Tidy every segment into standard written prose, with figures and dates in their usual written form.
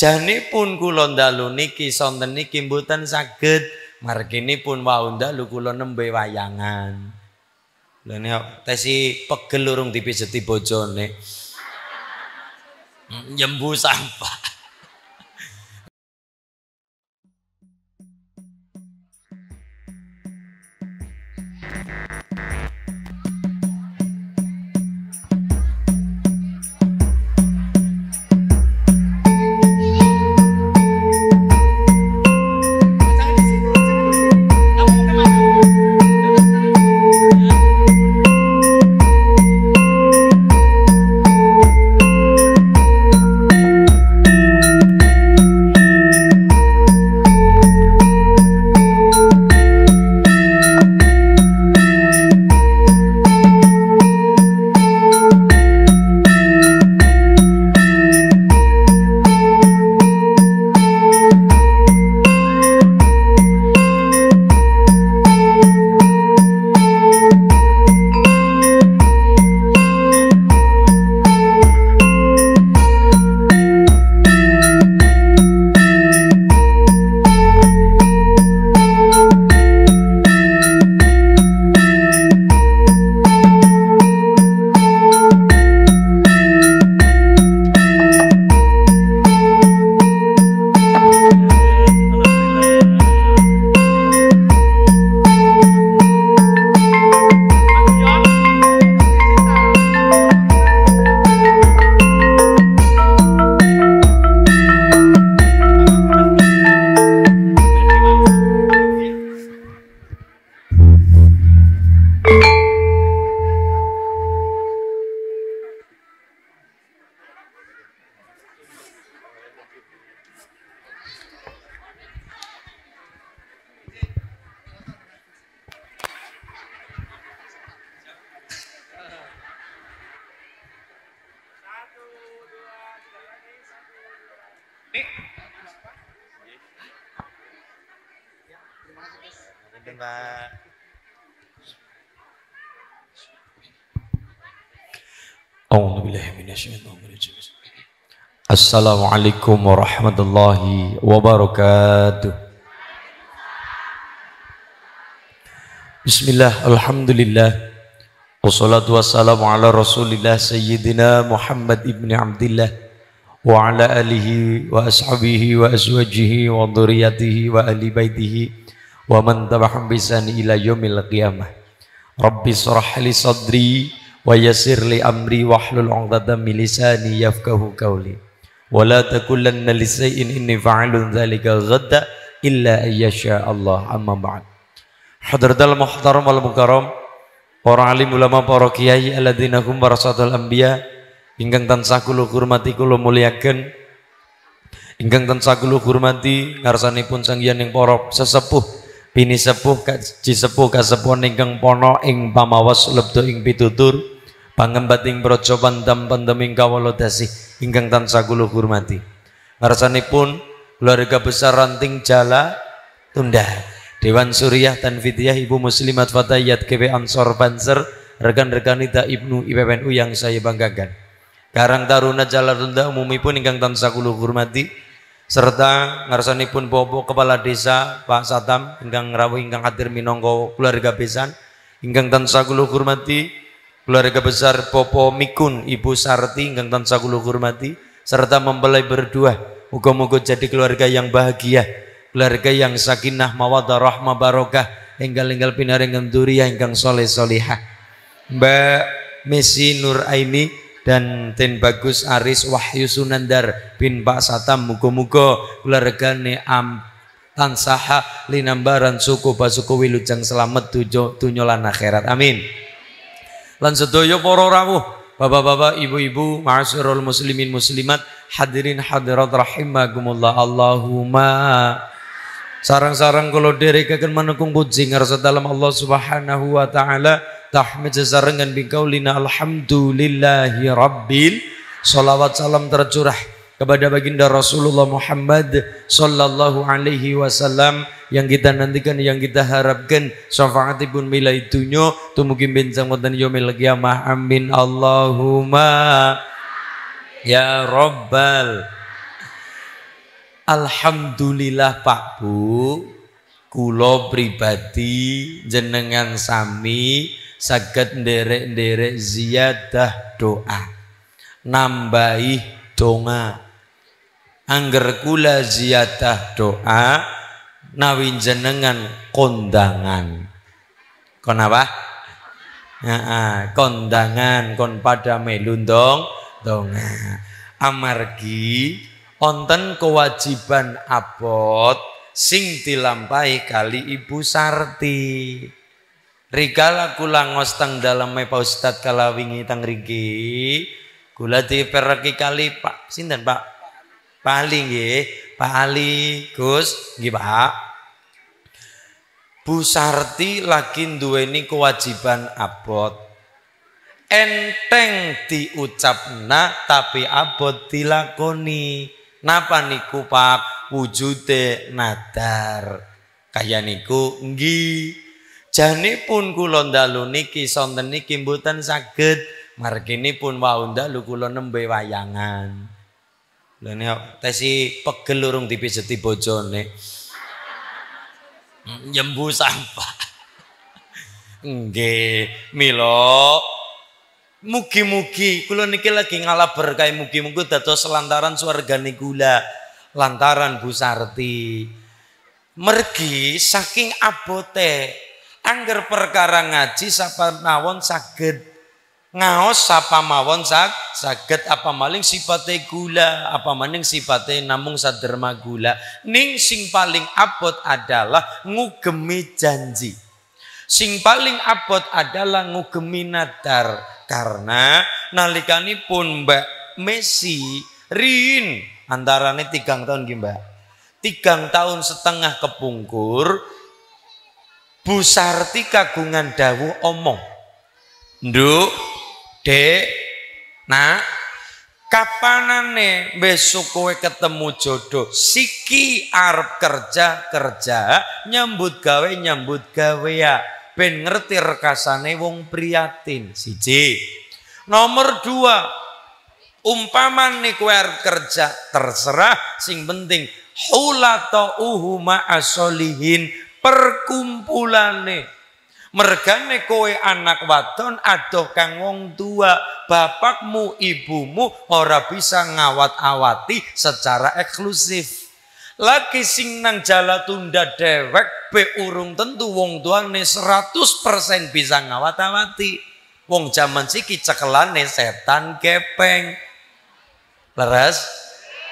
Janipun kula ndalu niki sonten niki mboten saged. Marginipun wau ndalu kula nembe wayangan. Lha nek tesi pegel urung dipijeti bojone. Nyembu sampah. Assalamualaikum warahmatullahi wabarakatuh. Bismillah, alhamdulillah, wassalatu wassalamu ala rasulillah sayyidina Muhammad ibn Abdillah wa ala alihi wa ashabihi wa azwajihi wa dhurriyyatihi wa ahli baitihi wa man tabi'ahum bi ihsan ila yaumil qiyamah. Rabbi shrah li sadri wa yassir li amri wahlul 'uqdatam min lisani yafqahu qawli. Wala takulanna li shay'in inni fa'ilun dzalika ghadda illa ayyasha Allah, amma ba'd. Hadratal muhtaram wal mukarram, para alim ulama, para kiai alladzina hum warasatul anbiya, ingkang tansah kula hormati kula mulyaken, ingkang tansah kula hormati ngarsanipun sanggiyaning para sesepuh, bini sepuh, kaji sepuh, kasepuhan ingkang pono ing pamawas lebda ing pitutur, pangembating praja pandam pandeming kawula dasih ingkang tansah kula hormati. Ngarsanipun keluarga besar Ranting Jala Tunda, Dewan Suriah Tanfidiyah, Ibu Muslimat Fatayat KW Ansor Banser, rekan-rekan Ida Ibnu IPPNU yang saya banggakan. Karang Taruna Jala Tunda umumipun ingkang tansah kula hormati, serta ngarsanipun Bobo Kepala Desa Pak Satam ingkang rawuh ingkang hadir minangka keluarga besan, ingkang tansah kula hormati keluarga besar Popo Mikun Ibu Sarti ingkang tansah kula hormati, serta mempelai berdua, muga-muga jadi keluarga yang bahagia, keluarga yang sakinah mawaddah rahmah barokah, enggal-enggal pinaringan dzurriyyah ingkang soleh solihah. Mbak Messi Nur Aini dan Ten Bagus Aris Wahyu Sunandar bin Pak Satam, muga-muga keluargane tansaha linambaran suku basuku wilujeng selamat dunya lan akhirat, amin. Lan sedaya para rawuh, bapak-bapak, ibu-ibu, ma'asyiral muslimin muslimat, hadirin hadirat rahimakumullah. Allahumma sarang-sarang kula dherekaken manekung puji ngarsa dalam Allah Subhanahu wa taala, tahmid sesarengan biqaulina alhamdulillahi rabbil, salawat salam tercurah kepada baginda Rasulullah Muhammad sallallahu alaihi wasallam yang kita nantikan, yang kita harapkan syafaatipun milai dunya tumugi benjang wonten yaumil qiyamah, amin Allahumma ya rabbal. Alhamdulillah Pak Bu, kula pribadi jenengan sami saged nderek-nderek ziyadah doa, nambahi donga. Angger kula ziyadah doa nawi jenengan kondangan. Kon apa? Kondangan kon pada melu donga. Amargi wonten kewajiban abot sing dilampahi kali Ibu Sarti. Rikala kula ngosteng daleme Pak Ustad kala wingi teng riki, kula dipereki kali Pak sinten Pak? Pak Ali nggih, Pak Ali Gus nggih Pak. Bu Sarti lagi duweni kewajiban abot. Enteng diucapna tapi abot dilakoni. Napa niku Pak? Wujude nadar. Kaya niku nggih. Janipun kula ndalu niki sonten niki mboten saged. Marginipun wau ndalu kula nembe wayangan. Lha nek tesi pegel urung dipijeti bojone. Nyembu sampah. Nggih, mila mugi-mugi kula niki lagi ngalah berkah, mugi-mugi dados lantaran swargane kula, lantaran Bu Sarti. Mergi saking abote, angger perkara ngaji sapa mawon saged, ngaos sapa mawon saged, apa maling sifate gula, apa maning sifate namung saderma gula. Ning sing paling abot adalah ngugemi janji. Sing paling abot adalah ngugemi nadar. Karena nalikanipun Mbak Messi Rin antarane 3 tahun nggih Mbak. 3 tahun setengah kepungkur Bu Sarti kagungan dawuh omong. Nduk, Dek, Nak, kapanane besok kowe ketemu jodoh, siki arep kerja, nyambut gawe ya. Ben ngerti rekasane wong priatin. Siji. Nomor 2, umpamane kowe arep kerja terserah, sing penting hulatu ma'asolihin, perkumpulane. Mergane kowe anak wadon adoh kang wong tua, bapakmu ibumu ora bisa ngawat-awati secara eksklusif. Lagi sing nang jala tunda dewek be urung tentu wong tuane 100% bisa ngawat-awati. Wong jaman siki cekelane setan gepeng. Leres?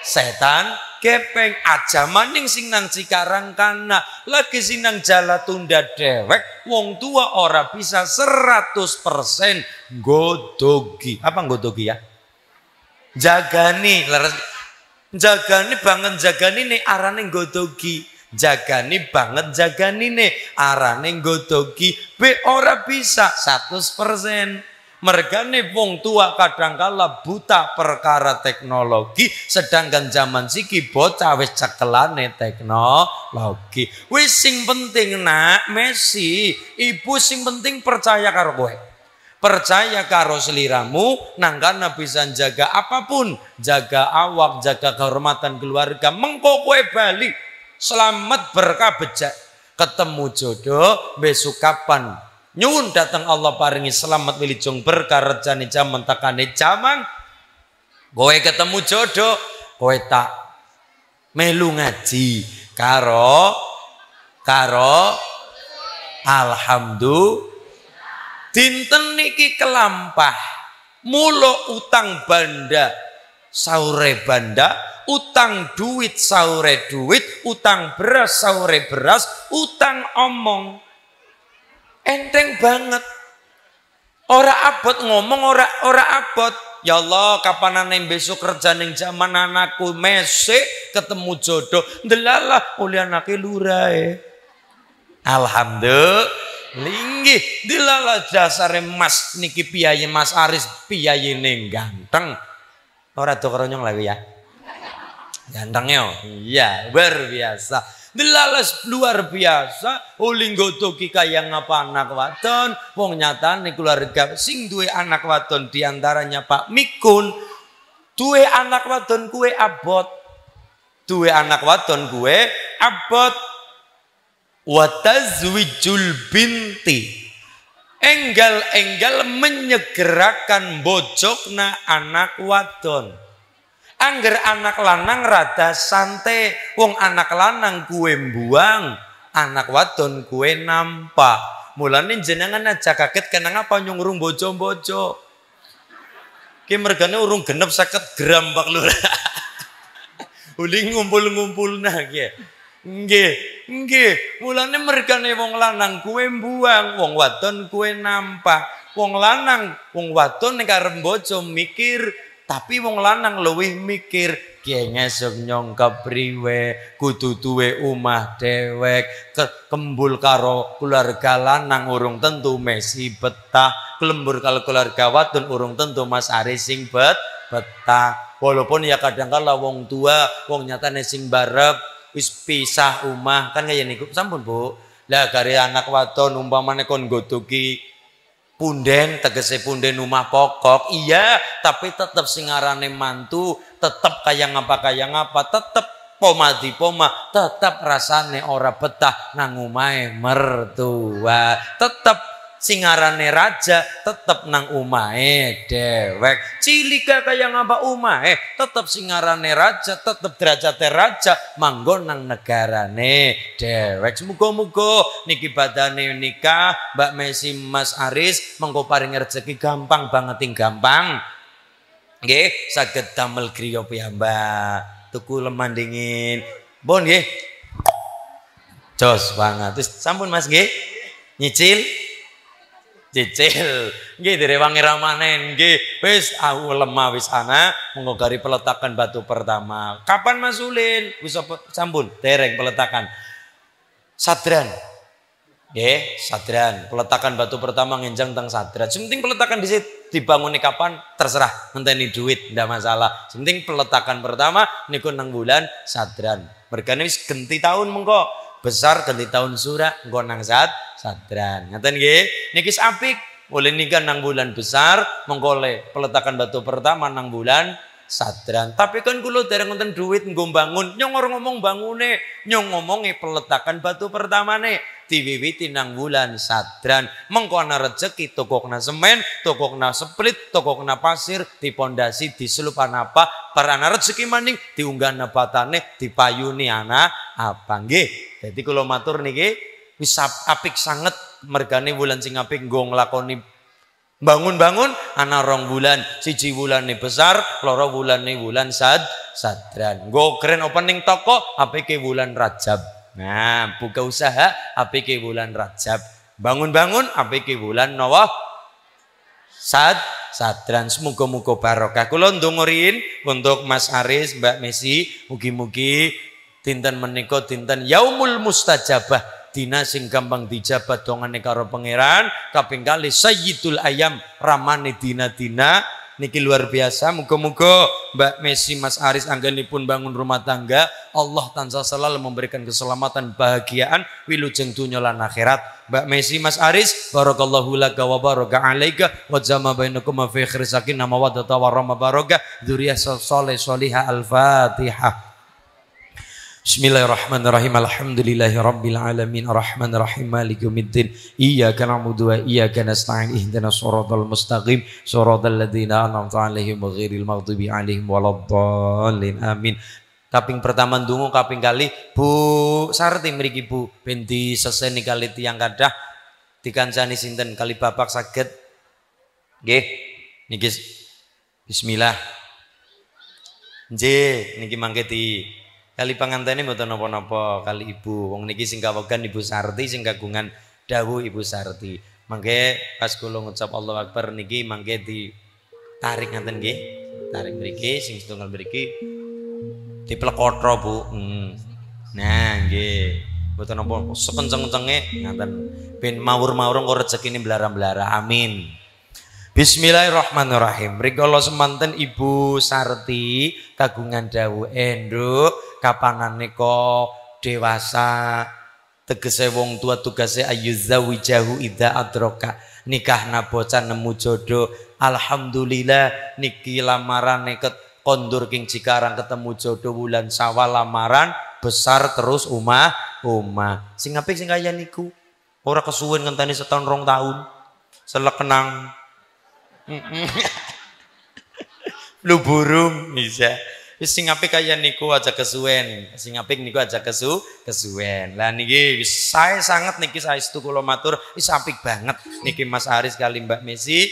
Setan gepeng aja maning sing nang Cikarang kana. Lagi sing nang jala tunda dewek wong tua ora bisa 100% godogi. Apa godogi ya? Jagani, leres. Jagani banget jagani nih arane godogi. Jagani banget jagani nih arane godogi. Be ora bisa 100%. Mergane wong tua kadangkala buta perkara teknologi, sedangkan zaman siki bocah wis cekelane teknologi. Wis sing penting Nak Messi, ibu sing penting percaya karo kowe. Percaya karo seliramu, nangkana bisa jaga apapun, jaga awak, jaga kehormatan keluarga. Mengko kowe bali selamat berkah bejak ketemu jodoh besok kapan nyuwun datang Allah paringi selamat wilujeng berkah rejane jaman tekane jaman kowe ketemu jodoh kowe tak melu ngaji karo alhamdulillah. Dinten niki kelampah mulo utang banda saure banda, utang duit saure duit, utang beras saure beras, utang omong. Enteng banget. Ora abot ngomong, ora abot. Ya Allah, kapanane besok kerja ning zaman anakku mesik ketemu jodoh, ndelalah oleh anake lurae. Alhamdulillah. Linggih dilala dasare Mas niki piyayi Mas Aris piyayine ganteng. Ora do kronyong lagi ya. Ganteng yo. Iya, luar biasa. Dilales luar biasa. Uli nggodoki kaya ngapa anak wadon. Wong nyatane keluarga sing duwe anak wadon diantaranya Pak Mikun. Duwe anak wadon kuwe abot. duwe anak wadon kuwe abot. Wa tazwijul binti, enggal-enggal menyegerakan bojokna anak wadon. Angger anak lanang rada santai, wong anak lanang kuwe mbuang, anak wadon kuwe nampak. Mulane jenengan aja kaget kenang apa nyungurung bojo-bojo. Ki mergane urung genep 50 gram Pak Lurah. Uli ngumpul-ngumpul nah ki. Nggih. Mulane mergane wong lanang kuwe mbuang, wong wadon kuwe nampak. Wong lanang, wong wadon nek arep bojo mikir, tapi wong lanang luwih mikir, ki ngesuk nyong kepriwe, kudu duwe omah dewek, kembul karo keluarga lanang urung tentu mesi betah, kelembur karo keluarga wadon urung tentu Mas Aris sing betah. Walaupun ya kadang kala wong tua, wong nyatane sing barep wis pisah omah kan kaya niku. Sampun Bu. Lah gare anak wadon umpamane kon nggodoki punden, tegese punden rumah pokok, iya, tapi tetap singarane mantu, tetap kaya ngapa, tetap poma di poma, tetap rasane ora betah nang omahe mertua, tetap singarane raja, tetap nang omahe dewek, cilika kaya ngapa omahe, tetap singarane raja, tetap derajate raja, manggon nang negarane dewek. Muga-muga niki badane nikah Mbak Messi Mas Aris mengko paring rezeki gampang banget gampang. Nggih, saged damel griya piyambak. Tuku lemah dingin. Bon nggih. Jos banget. Terus sampun Mas nggih. Nyicil. Cicil. Nggih direwangi ramanen nggih. Wis aku lemah wis ana mengko gari peletakan batu pertama. Kapan Mas Ulin? Wis sampun dereng peletakan. Sadran. Nggih, sadran. Peletakan batu pertama ngenjang teng sadran. Sing penting peletakan dhisik dibangun kapan terserah, ngenteni duit ndak masalah. Sing penting peletakan pertama niku nang bulan sadran. Mergane wis genti tahun mengko besar ganti tahun sura engko nang sadran. Ngaten nggih. Niki apik. Oleh nikah nang bulan besar, mengko peletakan batu pertama nang bulan sadran. Tapi kan kula dereng wonten duit nggo bangun. Nyong ora ngomong bangune, nyong ngomongi peletakan batu pertamane diwiwiti nang bulan sadran. Mengko ana rezeki tokokna semen, tokokna split, tokokna pasir, dipondasi, diselupan apa, para ana rezeki maning diunggahna batane, dipayuni ana apa nggih. Dadi kula matur niki wis apik sanget mergane bulan sing apik nggo nglakoni bangun-bangun ana 2 bulan, 1 bulane besar, 2 bulane bulan sadran. Nggo keren opening toko apike bulan Rajab. Nah, buka usaha apike bulan Rajab. Bangun-bangun apike bulan Nawah sadran. Semoga-moga barokah. Kula ndongorin untuk Mas Aris, Mbak Messi, mugi-mugi dinten menika dinten yaumul mustajabah, dina sing gampang dijabat dongane karo pangeran, kaping kali sayyidul ayam, ramane dina-dina niki luar biasa. Muga-muga Mbak Messi Mas Aris anggenipun bangun rumah tangga, Allah tansah selalu memberikan keselamatan, bahagiaan wilujeng dunya lan akhirat. Mbak Messi Mas Aris, barakallahu laka wa baraka alaika wa jama bainakum fi khairin sakinah mawaddata warahmah barakah dzurriyyah shalihah. Al-Fatihah. Bismillahirrahmanirrahim. Alhamdulillahi rabbil alamin arrahmanir rahim maliki yaumiddin iyyaka na'budu wa iyyaka nasta'in ihdinas siratal mustaqim siratal ladzina an'amta 'alaihim ghairil maghdubi 'alaihim waladdallin amin. Kaping pertama ndonga, kaping kali Bu Sarti mriki Bu ben diseseni kali tiyang kadah dikancani sinten kali bapak saged nggih niki bismillah nggih niki mangke di kali pangantene mboten napa-napa kali Ibu. Wong niki sing kawegan Ibu Sarti, sing kagungan dawuh Ibu Sarti. Mangke pas kula ngucap Allahu Akbar niki mangke ditarik ngaten nggih. Tarik mriki sing setunggal mriki diplekothro Bu. Nah nggih. Mboten napa sekenceng-kencenge ngaten ben mawur-mawur kok rezekine blara-blara. Amin. Bismillahirrahmanirrahim. Rikala semanten Ibu Sarti kagungan dawuh enduk kapanan nika dewasa, tegese wong tua tugase ayyuzawijahu idza adraka, nikahna bocah nemu jodoh. Alhamdulillah niki lamaran kondur king Cikarang ketemu jodoh bulan Syawal lamaran besar terus umah sing apik sing kaya niku ora kesuwen ngenteni setahun 2 tahun selek kenang lu burung bisa sing apik kaya niku aja kesuwen sing apik niku aja kesuwen lah niki wis sae sanget niki saestu kula matur wis apik banget niki Mas Aris kali Mbak Messi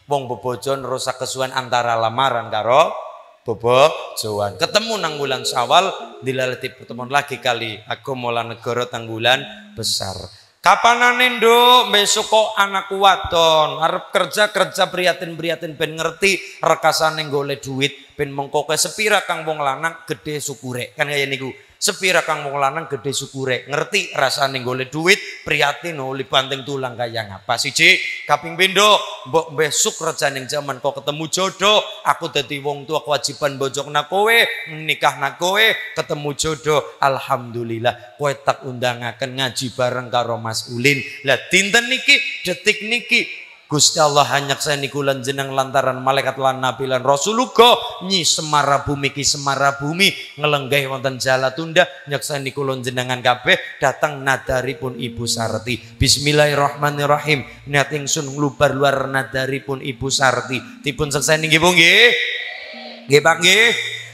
wong bebojon rusak kesuwen antara lamaran karo bobojoan ketemu nang bulan Syawal dilaleti pertemuan lagi kali aku mola negara tang bulan besar kapanane nduk besok kok anakku wadon arep kerja priatin ben ngerti rekasane golek duit ben mengko sepira kang wong lanang gede syukure kan kaya niku sepira kang wong lanang gede syukure ngerti rasane golek duit priatin oli banting tulang kaya ngapa siji kaping pindho mbok besok rejaning jaman kok ketemu jodoh aku dadi wong tua kewajiban bojokna kowe nikahna kowe ketemu jodoh alhamdulillah kowe tak undangaken ngaji bareng karo Mas Ulin lah dinten niki detik niki Gusti Allah hanya saya nikulan jeneng lantaran malaikat lan nabi lan rasulullah nyi semara bumi ki semara bumi ngelenggah wonten Jalatunda nyaksa nikulan jenengan kabeh datang nadaripun Ibu Sarti bismillahirrahmanirrahim niat ingsun nglubar luar nadaripun Ibu Sarti dipun sekseni nggih Bu nggih nggih Pak nggih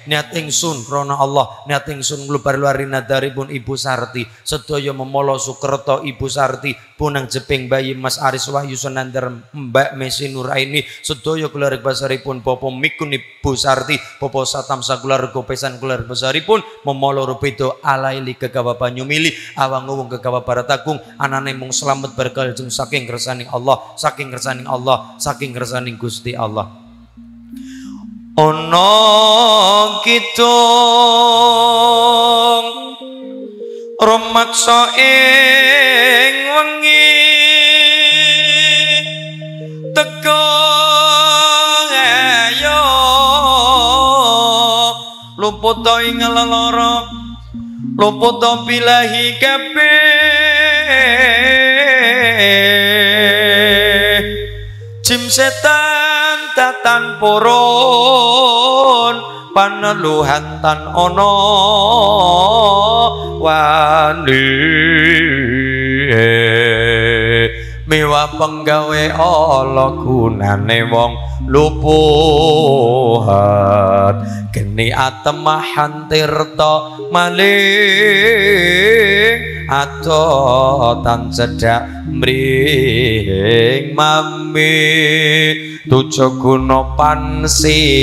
niat ingsun krana Allah niat ingsun nglubar luari nadaripun Ibu Sarti sedaya memolo Sukerto Ibu Sarti punang jeping bayi Mas Aris Wahyu Sunandar Mbak Messi Nuraini sedaya keluarga besaripun Popo Mikun Ibu Sarti Popo Satam sakeluarga pesan keluarga besaripun memolo rupedo alaili kegawa Banyumili awang wong kegawa Baratagung anane mung slamet berkaljung saking kersaning Allah saking kersaning Allah saking kersaning Gusti Allah ono kitung rumaksa ing wengi teka ayo luput ing lara luput bilahi kabeh jim setan tatan purun paneluhan tan ono wani miwa penggawe ala gunane wong lupuhat geni atemahan tirta maling atotan cedak mring mami tujo guna pansirna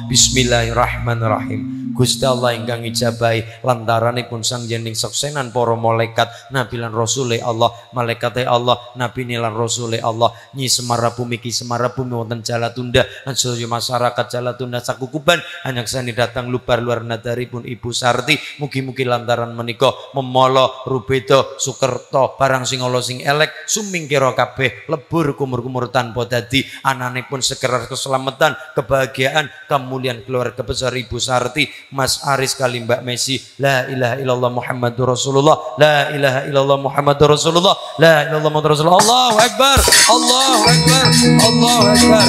bismillahirrahmanirrahim Gusti Allah ingkang ijabahi lantaranipun sang jening seksenan para malaikat nabi lan rasule Allah malaikate Allah nabi lan rasule Allah nyi semara bumi ki semara bumi wonten Jalatunda lan sedaya masyarakat Jalatunda sakukuban anyaksani datang lubar luar nadaripun Ibu Sarti mugi-mugi lantaran menika memolo rubedo Sukerto barang sing ala sing elek sumingkira kabeh lebur kumur-kumur tanpa dadi ananipun sekerar keselamatan kebahagiaan kemuliaan keluarga besar Ibu Sarti Mas Aris kali Mbak Messi la ilaha illallah Muhammadur Rasulullah la ilaha illallah Muhammadur Rasulullah la ilaha illallah Muhammadur Rasulullah Allahu Akbar Allahu Akbar Allahu Akbar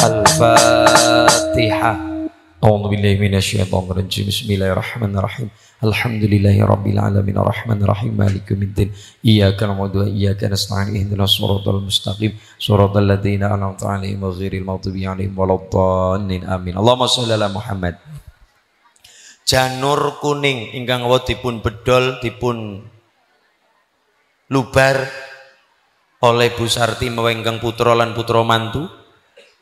Al-Fatihah. A'udzubillahi minasyaitonirrajim. Bismillahirrahmanirrahim. Alhamdulillahirabbil alamin arrahmanirrahim maliki yaumiddin. Iyyaka na'budu wa iyyaka nasta'in ihdinas siratal mustaqim siratal ladzina an'amta 'alaihim ghairil maghdubi 'alaihim waladdallin. Amin. Allahumma shalli ala Muhammad. Janur kuning ingkang wau dipun bedol dipun lubar oleh Bu Sarti mewengkang putra lan putra mantu.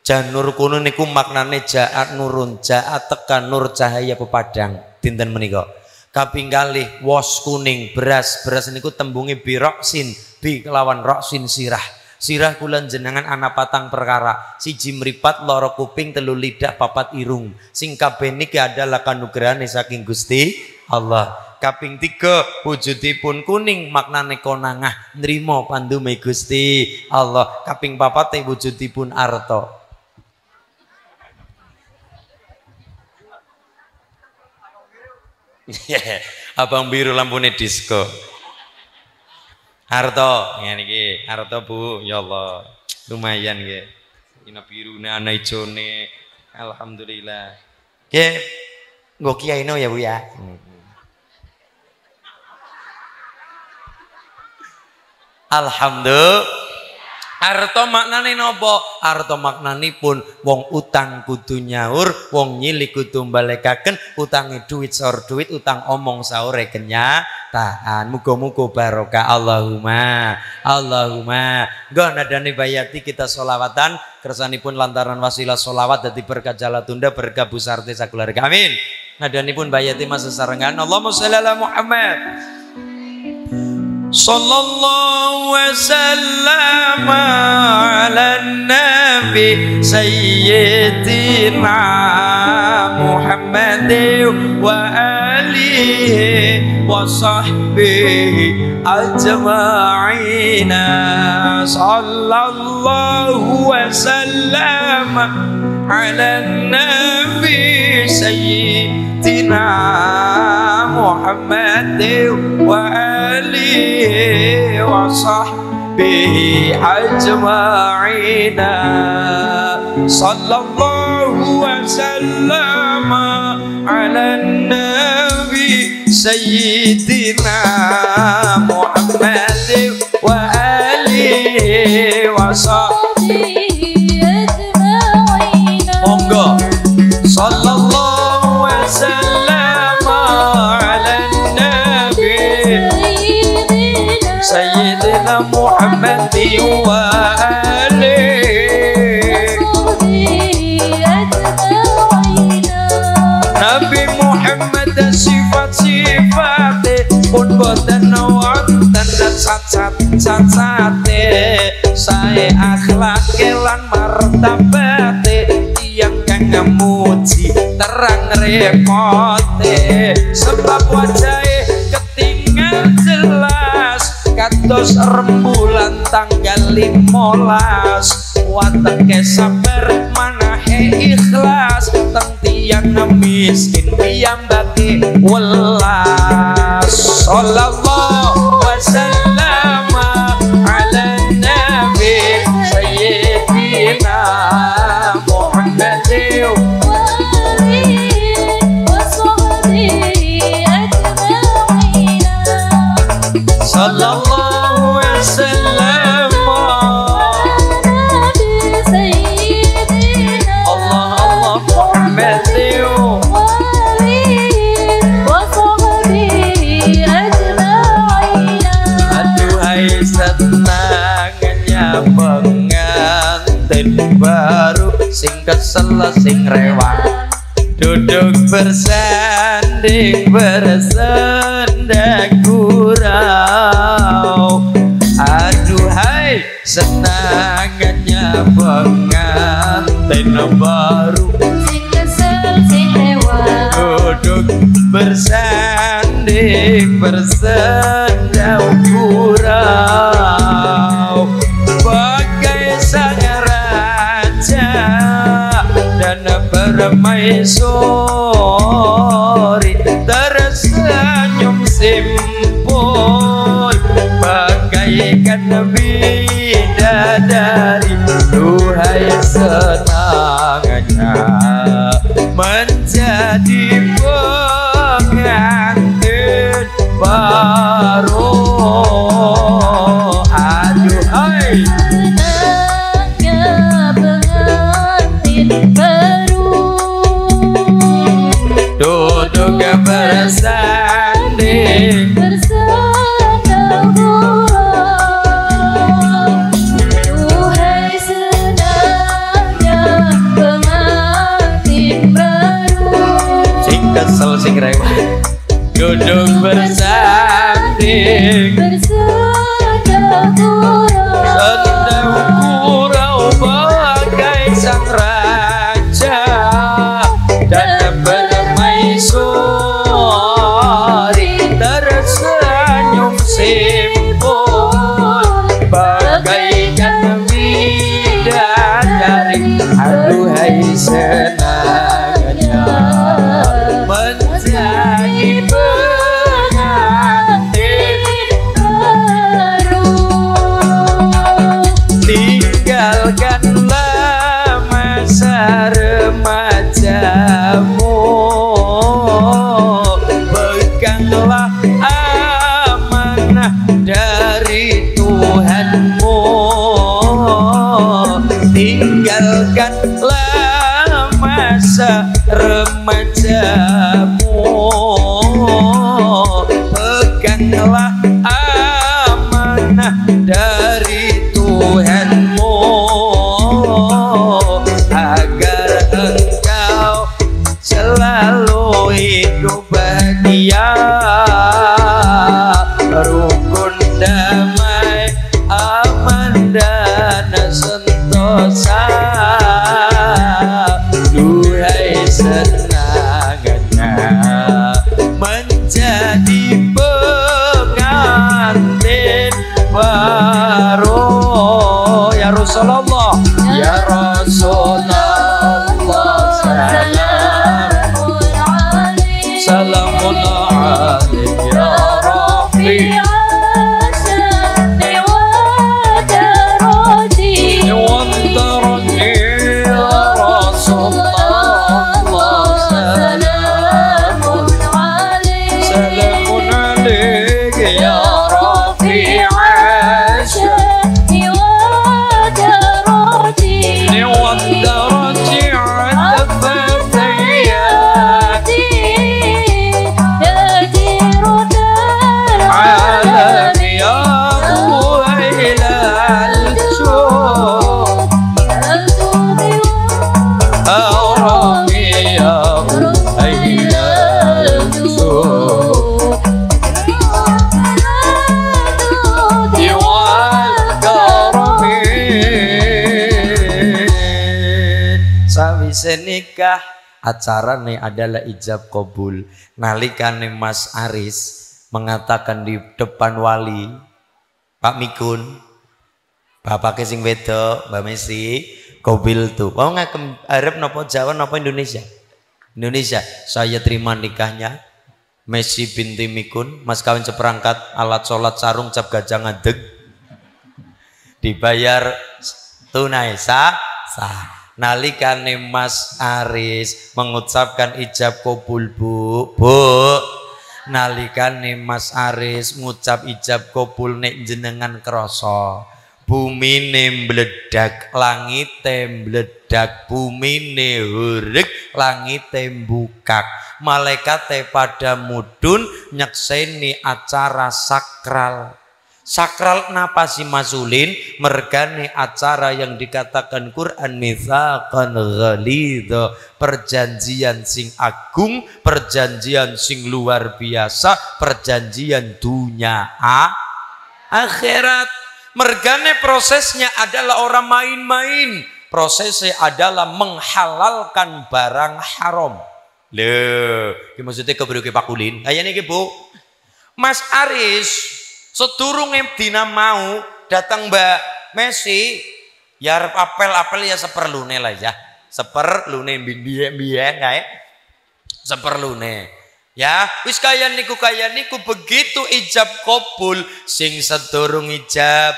Janur kuning niku maknane jaat nurun, jaat tekan nur cahaya pepadang. dinten menika. Kaping kalih wos kuning beras niku tembunge biroksin bi kelawan roksin sirah kula jenengan ana patang perkara, siji mripat, loro kuping, telu lidah, papat irung, sing kabeh niki adalah kanugrahane saking Gusti Allah. Kaping 3 wujudipun kuning, maknane konangah nrimo pandume Gusti Allah. Kaping 4 wujudipun arta. Abang biru lampune disco. Arto, ngene iki, arto Bu, ya Allah. Lumayan nggih. Ina birune ana ijone. Alhamdulillah. Nggih. Nggo kiyaino ya Bu ya. Alhamdulillah. Arto maknane napa? Arto maknanipun wong utang kudu nyaur, wong nyili kudu balekaken, utange duit saur duit, utang omong saure kenyataan. Muga-muga barokah. Allahumma. Nggo nadane bayati kita sholawatan kersanipun lantaran wasilah sholawat dadi berkah jala tunda berkah busarte sakeluarga. Amin. Nadanipun bayati masa sarengan. Allahumma sholli ala Muhammad. Sallallahu wasallam ala nabi sayyidina Muhammad wa alihi wa sahbihi ajma'in. Sallallahu wasallam ala nabi sayyidina Muhammad wa alihi wa sahbihi ajma'in. Sallallahu wasallam ala nabi sayyidina Muhammad wa alihi wa sahbihi ajma'in. Monggo. Sallallahu wasallam ala nabi sayyidina Muhammad wa alihi Nabi Muhammad sifat-sifate pun boten wonten cacat-cacate, sae akhlake lan martabate, tiyang kang ngemuji terang repote, sebab wajahe ketinggal jelas kados rembulan tanggal 15, wateke sabar manahe ikhlas, teng tiyang miskin piyambake welas. Sallallahu wasallam ala nabi sayyidina Muhammad wa alihi wa sahbihi ajma'in. Sallallahu wasallam ala nabi sayyidina Allah Muhammad wa alihi wa sahbihi ajma'in. Aduhai senangannya pengantin baru, sing kesel sing rewang, duduk bersanding bersandang gurau. Aduhai senangannya pengantin baru, sing kesel sing rewang, duduk bersanding bersandang gurau. Bagai sang raja dan permaisuri, tersenyum simpul bagaikan bidadari. Duhai senangnya menjadi pengantin baru. Aduhai senangnya pengantin baru, duduk bersanding bersandang gurau. Duhai senangnya pengantin baru, sing kesel sing rewel, Sedang gurau bagai sang raja dan bermaisuri, tersenyum simpul bagaikan bidadari. Aduhai senangnya menjadi pengantin baru. Tinggalkanlah masa remajamu, peganglah amanah dari Tuhanmu. Tinggalkanlah masa remajamu, peganglah amanah dari Tuhanmu, agar engkau selalu hidup bahagia, rukun damai aman dan sentosa. Duhai senangnya menjadi pengantin baru. Ya Rasulullah, ya Rasulullah, salamun alaik ya Rabbi. Nikah acarane adalah ijab kabul. Nalikane Mas Aris mengatakan di depan wali, Pak Mikun, bapake sing wedok, Mbak Messi, kabil tuh. Mau ngakem Arab nopo Jawa nopo Indonesia? Indonesia. Saya terima nikahnya Messi binti Mikun, mas kawin seperangkat alat sholat sarung cap gajah ngadeg, dibayar tunai sah. Nalikane Mas Aris mengucapkan ijab kabul bu, nalikane Mas Aris ngucap ijab kabul nek jenengan krasa bumine mbledak langite mbledak, bumine hureg langite mbukak, malaikate pada mudun nyekseni acara sakral. Sakral napa sih Masulin? Mergane acara yang dikatakan Quran mitsaqan ghalidha, perjanjian sing agung, perjanjian sing luar biasa, perjanjian dunia akhirat. Mergane prosesnya adalah orang main-main, prosesnya adalah menghalalkan barang haram. Lho, iki maksudnya keberuke Pak Kulin. Kayane iki Bu. Mas Aris sedurunge dina mau datang Mbak Messi, ya apel-apel ya seperlune lah ya. Seperlune biyen kae. Seperlune. Ya, wis kaya niku begitu ijab kabul sing sedurung ijab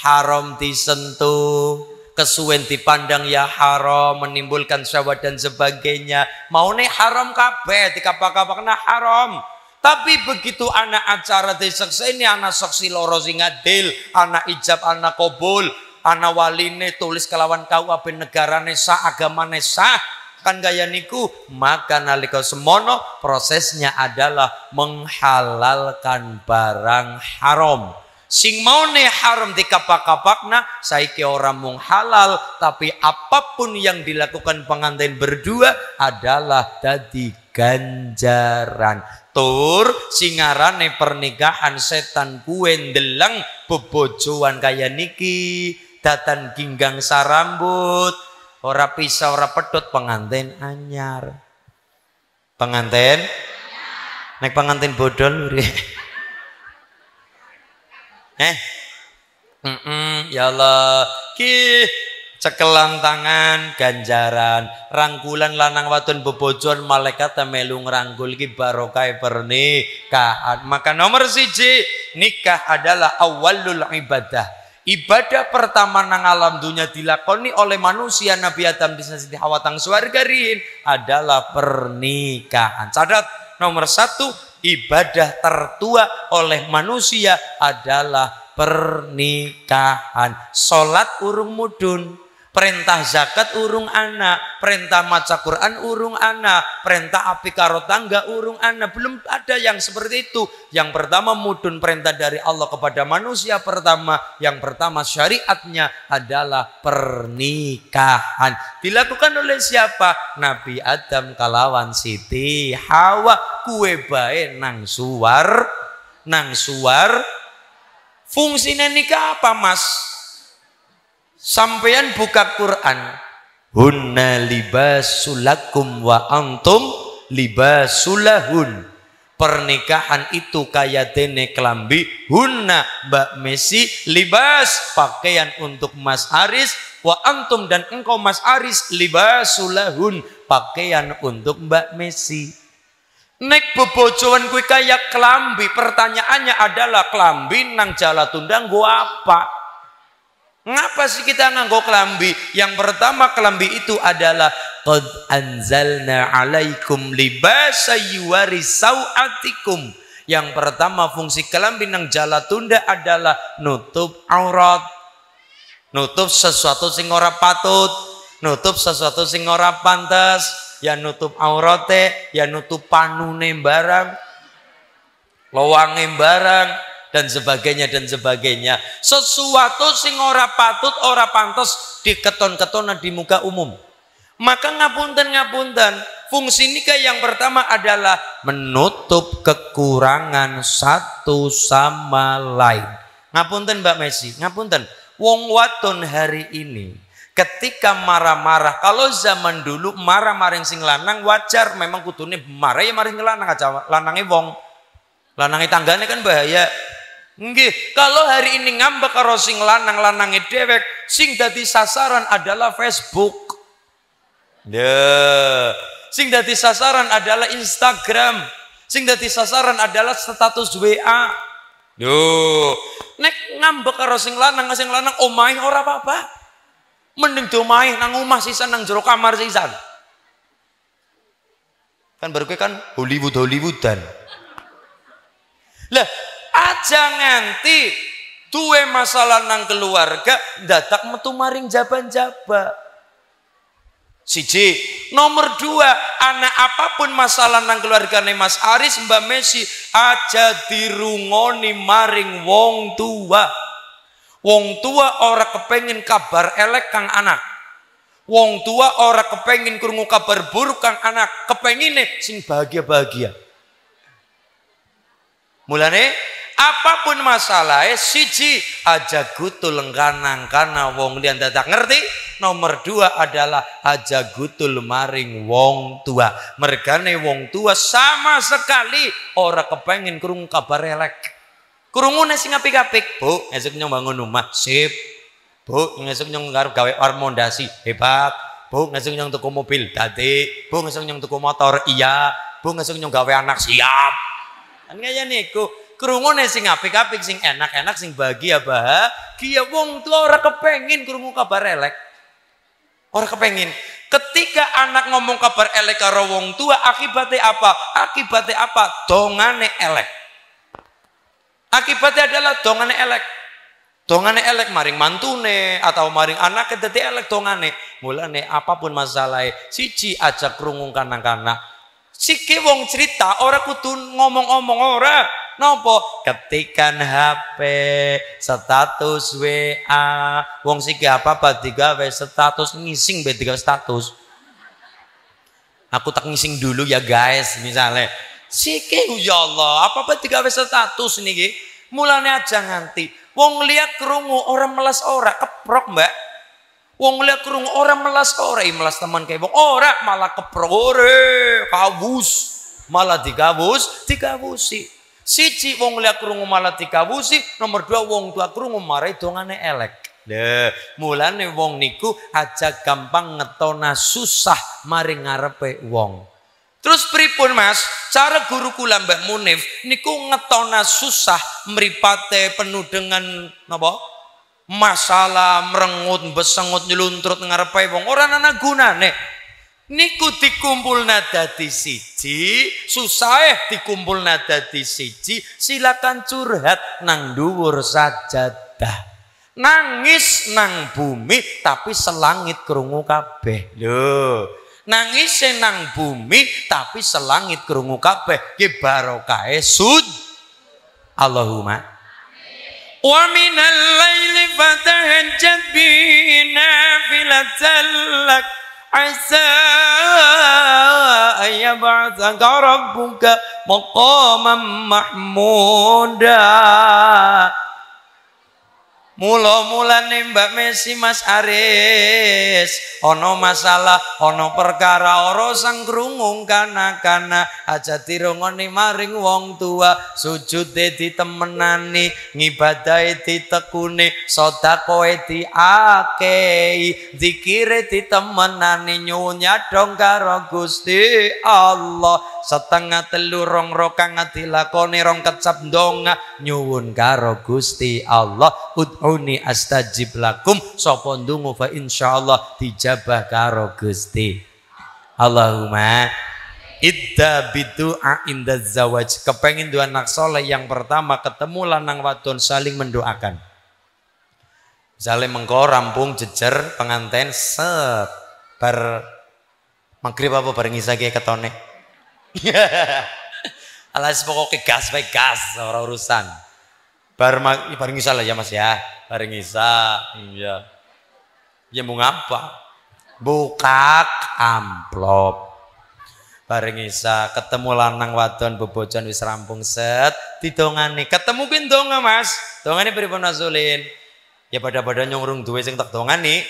haram disentuh, kesuwen dipandang ya haram, menimbulkan syahwat dan sebagainya. Maune haram kabeh, dikapak-kapakna haram. Tapi begitu anak acara disekseni, anak saksi loro sing adil, anak ijab, anak kabul, anak waline tulis kelawan KUHP negarane sah, agamane sah, kan gaya niku, maka nalika semono prosesnya adalah menghalalkan barang haram. Sing maune haram dikapak-kapakna saiki ora mung halal, tapi apapun yang dilakukan pengantin berdua adalah dadi ganjaran. tur singarane pernikahan setan kuwe ndeleng bebojoan kaya niki datan ginggang sarambut ora pisah ora pedhot pengantin anyar pengantin nek pengantin bodol ya Allah ki cekelan tangan ganjaran rangkulan lanang wadon bebojon malaikat melu ngrangkul iki barokah pernikahan. Maka nomor 1 nikah adalah awalul ibadah pertama nang alam dunia dilakoni oleh manusia Nabi Adam di Siti Hawa tang swarga riyin adalah pernikahan. Catat nomor 1 ibadah tertua oleh manusia adalah pernikahan. Salat urung mudun, perintah zakat urung ana, perintah maca Quran urung ana, perintah api karo tangga urung ana. Belum ada yang seperti itu. Yang pertama mudun perintah dari Allah kepada manusia pertama. Yang pertama syariatnya adalah pernikahan. Dilakukan oleh siapa? Nabi Adam kalawan Siti Hawa. Kue bae nang suar. Fungsinya nikah apa mas? Sampeyan buka Quran, hunna libasulakum wa antum libasulahun. Pernikahan itu kaya dene kelambi, hunna Mbak Messi libas pakaian untuk Mas Aris, wa antum dan engkau Mas Aris libasulahun pakaian untuk Mbak Messi. Nek bebojoan kuwi kaya kelambi, pertanyaannya adalah kelambi nang jala tundang gua apa? Ngapa sih kita nganggo kelambi? Yang pertama kelambi itu adalah qad anzalna alaikum libasa yuwari sau'atikum. Yang pertama fungsi kelambi nang jala tunda adalah nutup aurat. Nutup sesuatu sing ora patut, nutup sesuatu sing ora pantes, ya nutup aurate, ya nutup panune barang, lowange barang dan sebagainya dan sebagainya. Sesuatu sing ora patut ora pantas diketon-ketonan di muka umum. Maka ngapunten fungsi nikah yang pertama adalah menutup kekurangan satu sama lain. Ngapunten Mbak Messi, ngapunten. Wong wadon hari ini ketika marah-marah, kalau zaman dulu marah-marah sing lanang wajar, memang kudune marah ya marah lanang aja, lanange wong. Lanange tanggane kan bahaya. Nggih, kalau hari ini ngambek karo sing lanang-lanange dewek, sing dadi sasaran adalah Facebook. Sing dadi sasaran adalah Instagram. Sing dadi sasaran adalah status WA. Nek ngambek karo sing lanang omahe ora apa-apa. Mending domahe nang omah sisan nang jero kamar sisan. Kan baru kan Hollywoodan. Lah aja nganti duwe masalah nang keluarga dadak metu maring jaba-jaba. Siji, nomor 2, anak apapun masalah nang keluargane Mas Aris, Mbak Messi, aja dirungoni maring wong tua. Wong tua ora kepengin kabar elek kang anak. Wong tua ora kepengin krungu kabar buruk kang anak. Kepengine sing bahagia-bahagia. Mulane apapun masalahnya siji aja gutul kanang kana wong liyan dadak ngerti. Nomor 2 adalah aja gutul maring wong tua. Mergane wong tua sama sekali ora kepengin krungu kabar elek. Krungune sing apik-apik, Bu, esuk nyong bangun omah, sip. Bu, esuk nyong arep gawe armondasi, hebat. Bu, esuk nyong tuku mobil, dadi. Bu, esuk nyong tuku motor, iya. Bu, esuk nyong gawe anak, siap. Kan kaya niku. Krungune sing apik-apik, sing enak-enak, sing bahagia. Wong tua ora kepengin krungu kabar elek. Ora kepengin. Ketika anak ngomong kabar elek karo wong tua, akibatnya apa? Akibatnya apa? Dongane elek. Akibatnya adalah dongane elek. Dongane elek maring mantune atau maring anak dadi elek dongane. Mulane apapun masalahnya, siji aja krungu kanang-kanang. Siki wong cerita ora kudu ngomong-ngomong ora. Nopo? Ketikan HP, status WA, wong siki apa digawe status ngising be digawe status. Aku tak ngising dulu ya guys, misalnya. Siki ya Allah, apa-apa digawe status niki. Mulane aja nganti wong lihat krungu orang melas ora keprok, Mbak. Wong lihat krungu orang melas ora, melas teman kayak wong ora malah keprok ore, kawus. Malah dikawusi. Siji wong lihat krungu malah dikawusi, nomor dua wong tua krungu marai dongane elek. Mulane wong niku aja gampang ngetona susah mari ngarepe wong. Terus pripun Mas? Cara guru kula Mbak Munif niku ngetona susah mripate penuh dengan napa? Masalah merengut, besengut, nyeluntrut ngarepe wong ora ana gunane. Niku dikumpulna dadi siji, susah dikumpulna dadi siji, silakan curhat nang dhuwur sajadah. Nangis nang bumi tapi selangit krungu kabeh. Lho, nangis nang bumi tapi selangit krungu kabeh. Ki barokahe sud. Allahumma wa minal laili fatahajjad bihi nafilatan lak asa ayyab'atsaka rabbuka maqaman mahmuda. Mula-mulane Mbak Messi Mas Aris ono masalah, ono perkara ora sang krungu kana-kana aja dirungoni maring wong tua, sujude ditemenani, ngibadahe ditekuni, sedekahe diakehi, zikire ditemenani, nyuwun nyadong karo Gusti Allah. Setengah telu rong rakaat dilakoni rong kecap ndonga nyuwun karo Gusti Allah. Ud'uni astajib lakum, sapa ndonga fa insyaallah dijabah karo Gusti. Allahumma idda bidu'a inda zawaj. Kepengin dua anak soleh yang pertama ketemu lanang wadon saling mendoakan. Misalnya mengko rampung jejer pengantin set bar maghrib apa bareng isya ketone. Alas pokoknya gas baik gas orang urusan. Bareng isya lah ya Mas ya, bareng isya. Iya. Ya mau ngapa? Buka amplop. Bareng isya ketemu lanang wadon bebojon wis rampung set didongani. Ketemu kuwi ndonga Mas. Dongane pripun Nasulin? Ya pada-pada nyungrung duwe sing tak dongani.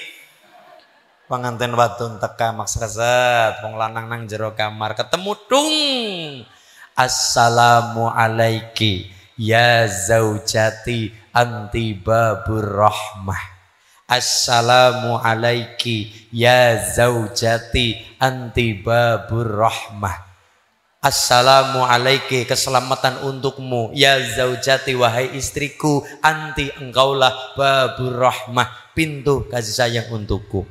Pengantin wadon teka maksa set wong lanang nang jero kamar ketemu dung. Assalamu alaiki ya zaujati anti babur rahmah. Assalamu alaiki ya zaujati anti babur rahmah. Assalamu alaiki, keselamatan untukmu ya zaujati, wahai istriku, anti engkaulah babur rahmah, pintu kasih sayang untukku.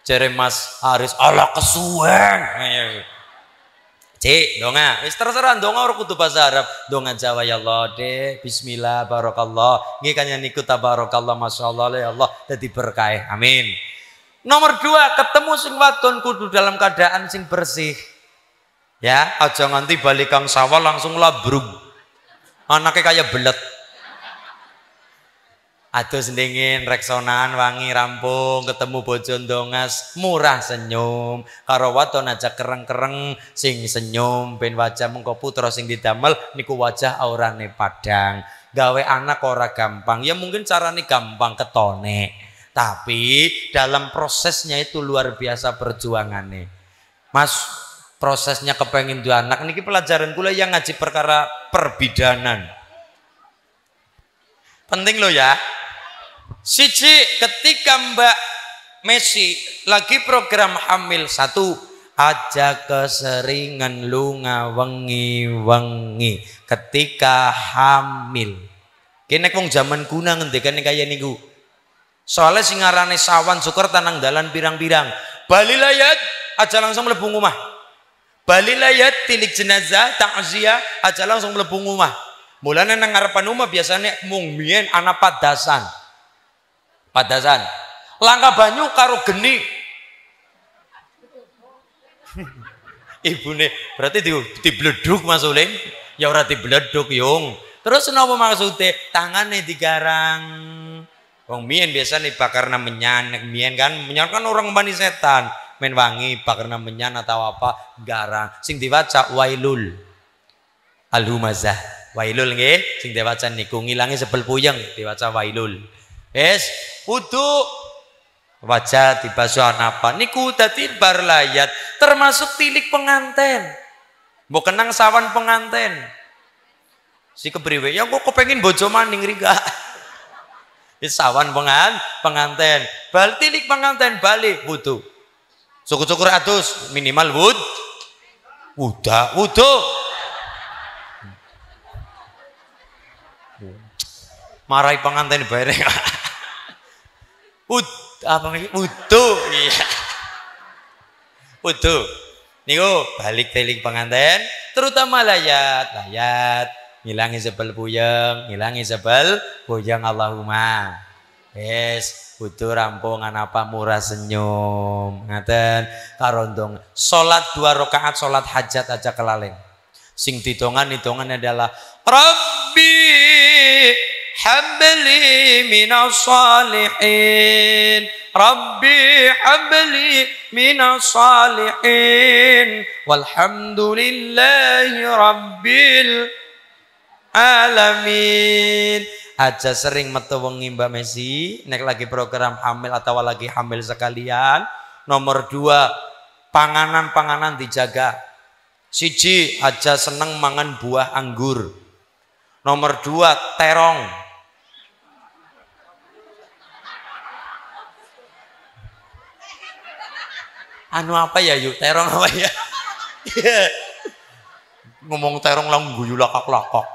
Jere Mas Aris ala kesuwen. Cik, donga. Wis terserah donga ora kudu bahasa Arab. Donga Jawa ya Allah, Dek. Bismillah, barakallah. Nggih kanya niku tabarakallah, masyaallah ya Allah dadi berkah. Amin. Nomor 2, ketemu sing wadon kudu dalam keadaan sing bersih. Ya, aja nganti balik kang sawah langsung labrung. Anake kaya belet. Atus ndingin reksonan wangi rampung ketemu bojo ndongas murah senyum karo wadon aja kereng-kereng sing senyum ben wajah mengko putra sing didamel niku wajah aurane padang. Gawe anak ora gampang, ya mungkin carane gampang ketone, tapi dalam prosesnya itu luar biasa perjuangannya. Mas, prosesnya kepengin dua anak niki pelajaran kula yang ngaji perkara perbidanan. Penting loh ya. Siji, ketika Mbak Messi lagi program hamil 1, aja keseringan lunga wengi-wengi ketika hamil. Kene wong zaman kuna ngendikane kaya niku. Soalnya sing ngarane sawan syukur tanang dalan pirang-pirang. Bali layat aja langsung mlebu omah. Bali layat tilik jenazah takziah aja langsung mlebu omah. Mulane nang ngarepan omah biasanya mung mien ana padasan. Padasan. Langka banyu karo geni. Ibune berarti dibleduk Mas Ulin. Ya ora dibleduk yung. Terus napa maksude? Tangane digarang. Wong mien biasa nih bakarna menyan, mien kan orang mani setan. men wangi karena menyan atau apa garang sing diwaca wailul al-humazah wailul nggih sing diwaca niku ngilangi sebel puyeng diwaca wailul wudu wajah dibasuh apa niku dadi bar layat termasuk tilik penganten mbok kenang sawan penganten si kepriwe ya kok kepengin bojo maning riga sawan penganten bal tilik penganten balik wudu syukur-syukur atus minimal wudu marahi penganten bareng wudu iya wudu niku balik tilik penganten terutama layat ngilangi sebel puyeng Allahumma wudu rampungan apa murah senyum ngaten karondong salat 2 rakaat salat hajat aja kelalen sing hitungan adalah Rabbi habli minas salihin Rabbi habli minas salihin walhamdulillahi rabbil alamin aja sering metu wengi Mbak Messi nek lagi program hamil atau lagi hamil sekalian nomor 2 panganan dijaga siji aja seneng mangan buah anggur nomor 2 terong apa ya yuk terong apa ya ngomong terong lang guyu lakak-lakak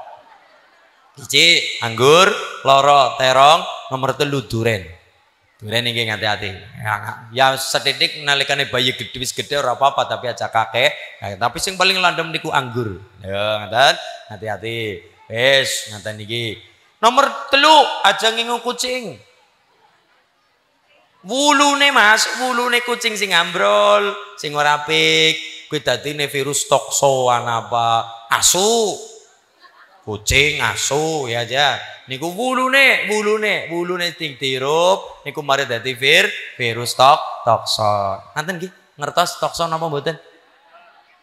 Iji anggur, loro, terong, nomor 3 duren. Duren ini hati-hati. Ya setitik nalikane bayi gede ora apa-apa tapi aja kakek. Tapi sing paling landem niku anggur. Ya ngaten, hati-hati. Wis ngaten iki. Nomor 3 aja ngingu kucing. Wulune Mas, wulune kucing sing ambrol, sing ora apik, kuwi dadine virus toksoan apa, asu. Kucing asu ya aja niku wulune ting tirup niku mari dadi virus tokson nanten nggih ngertos tokson apa mboten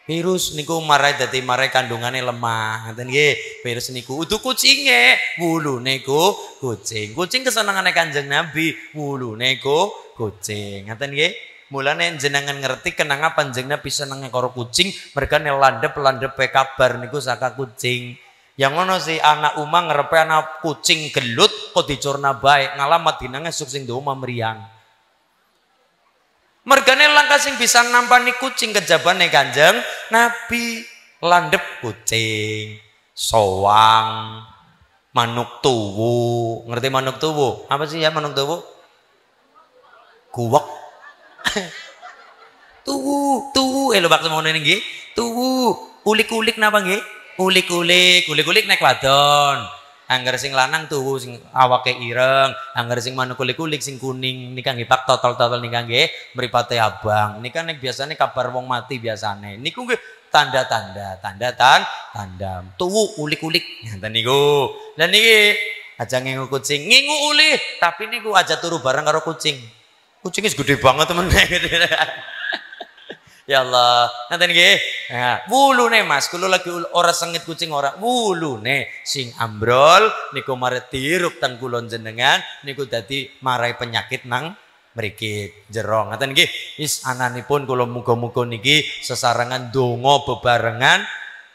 virus niku marai dadi marai kandungane lemah nanten nggih virus niku udu kucinge wulune kucing kesenengane Kanjeng Nabi wulune kucing nanten nggih mulane jenengan ngerti kenanga panjenengan bisa senenge karo kucing mergane landep kabar niku saka kucing. Yang ngono si anak umang ngerepe anak kucing gelut kok dicurna baik ngalamat dinange suk sing omah meriang. Mergane langkah sing bisa nampani kucing kejabane Kanjeng Nabi landep kucing, sowang, manuk tuwu. Ngerti manuk tuwu? Apa sih ya manuk tuwu? Guwek. tuwu lho bak semono nggih. Tuwu, ulik-ulik napa nggih? Ulik-ulik nek wadon. Angger sing lanang tuwu sing awake ireng, angger sing manuk ulik-ulik sing kuning nika nggih Pak totol-totol nika nggih mripate abang. Nika nek biasane kabar wong mati biasane. Niku nggih tanda tuwu ulik-ulik ngoten niku. Lah niki aja ngingu kucing, ngingu ulih tapi niku aja turu bareng karo kucing. Kucingnya gede banget temen. Ya Allah, nanti nggih. Nah, wulune Mas, kulo lagi ora sengit kucing ora wulune sing ambrol niku mare tiruk teng kulon jenengan niku dadi marai penyakit nang mriki jero. Ngaten nggih. Wis ananipun kula muga-muga niki sesarengan donga bebarengan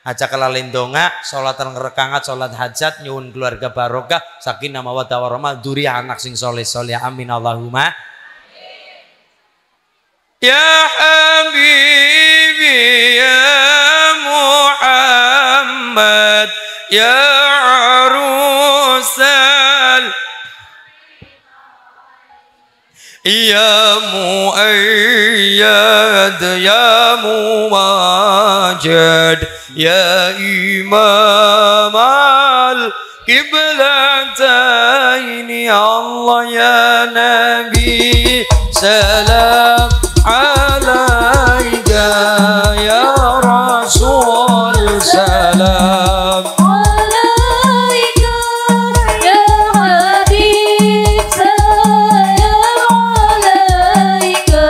aja kelalen donga, salat rekangat, salat hajat nyuwun keluarga barokah, sakinah mawaddah warahmah, dzurriyyah anak sing saleh-saleh. Amin Allahumma. Ya Habibi ya Muhammad ya arusal ya muayyad ya muwajjad ya imam al kiblataini Allah ya Nabi salam alaika ya Rasul salam alaika ya Habib salam alaika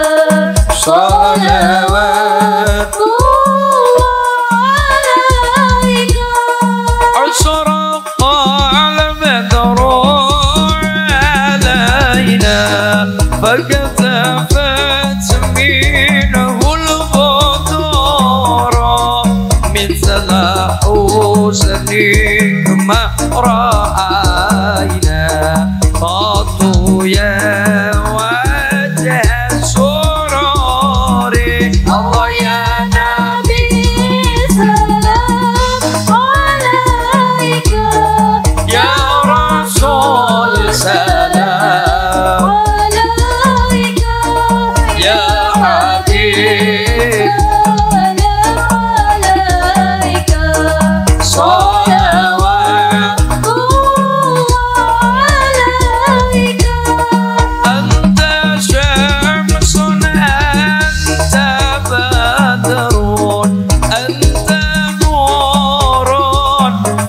حسنك ما رأينا قط يا وجه السرور الله يا نبي سلام عليك يا رسول سلام عليك يا حبيب صلوات الله عليك أنت شمس أنت بدر أنت نور